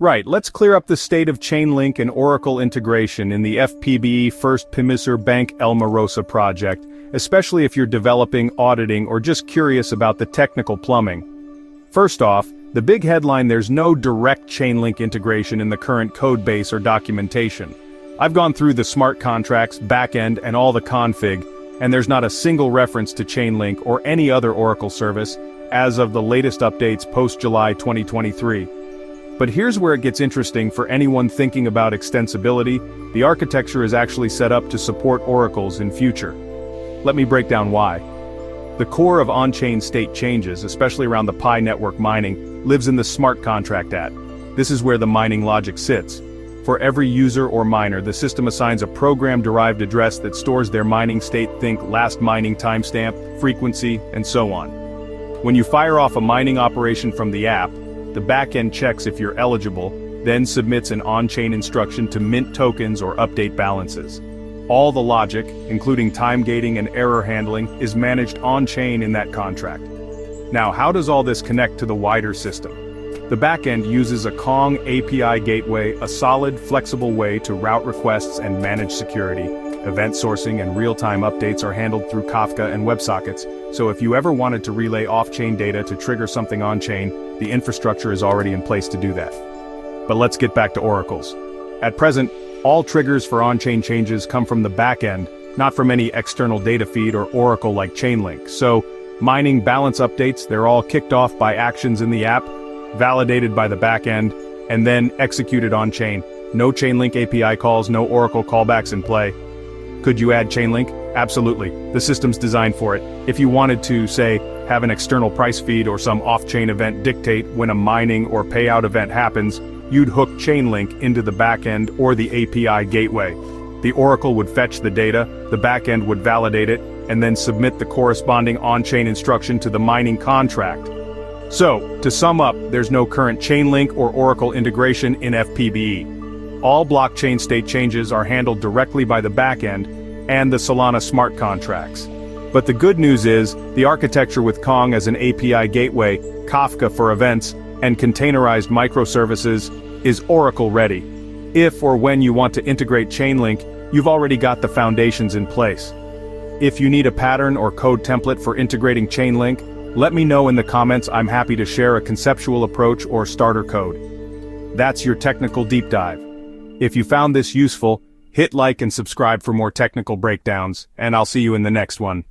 Right, let's clear up the state of Chainlink and Oracle integration in the FPBE First Pimisur Bank El Morosa project, especially if you're developing, auditing, or just curious about the technical plumbing. First off, the big headline: there's no direct Chainlink integration in the current codebase or documentation. I've gone through the smart contracts, backend, and all the config, and there's not a single reference to Chainlink or any other Oracle service as of the latest updates post-July 2023. But here's where it gets interesting for anyone thinking about extensibility. The architecture is actually set up to support oracles in future. Let me break down why. The core of on-chain state changes, especially around the Pi network mining, lives in the smart contract AT. This is where the mining logic sits. For every user or miner, the system assigns a program-derived address that stores their mining state. Think last mining timestamp, frequency, and so on. When you fire off a mining operation from the app, the backend checks if you're eligible, then submits an on-chain instruction to mint tokens or update balances. All the logic, including time gating and error handling, is managed on-chain in that contract. Now, how does all this connect to the wider system? The backend uses a Kong API gateway, a solid, flexible way to route requests and manage security. Event sourcing and real-time updates are handled through Kafka and WebSockets, so if you ever wanted to relay off-chain data to trigger something on-chain, the infrastructure is already in place to do that. But let's get back to oracles. At present, all triggers for on-chain changes come from the backend, not from any external data feed or oracle like Chainlink. So, mining balance updates, they're all kicked off by actions in the app, validated by the backend, and then executed on-chain. No Chainlink API calls, no Oracle callbacks in play. Could you add Chainlink? Absolutely. The system's designed for it. If you wanted to, say, have an external price feed or some off-chain event dictate when a mining or payout event happens, you'd hook Chainlink into the backend or the API gateway. The Oracle would fetch the data, the backend would validate it, and then submit the corresponding on-chain instruction to the mining contract. So, to sum up, there's no current Chainlink or Oracle integration in FPBE. All blockchain state changes are handled directly by the backend and the Solana smart contracts. But the good news is, the architecture with Kong as an API gateway, Kafka for events, and containerized microservices is Oracle ready. If or when you want to integrate Chainlink, you've already got the foundations in place. If you need a pattern or code template for integrating Chainlink, let me know in the comments. I'm happy to share a conceptual approach or starter code. That's your technical deep dive. If you found this useful, hit like and subscribe for more technical breakdowns, and I'll see you in the next one.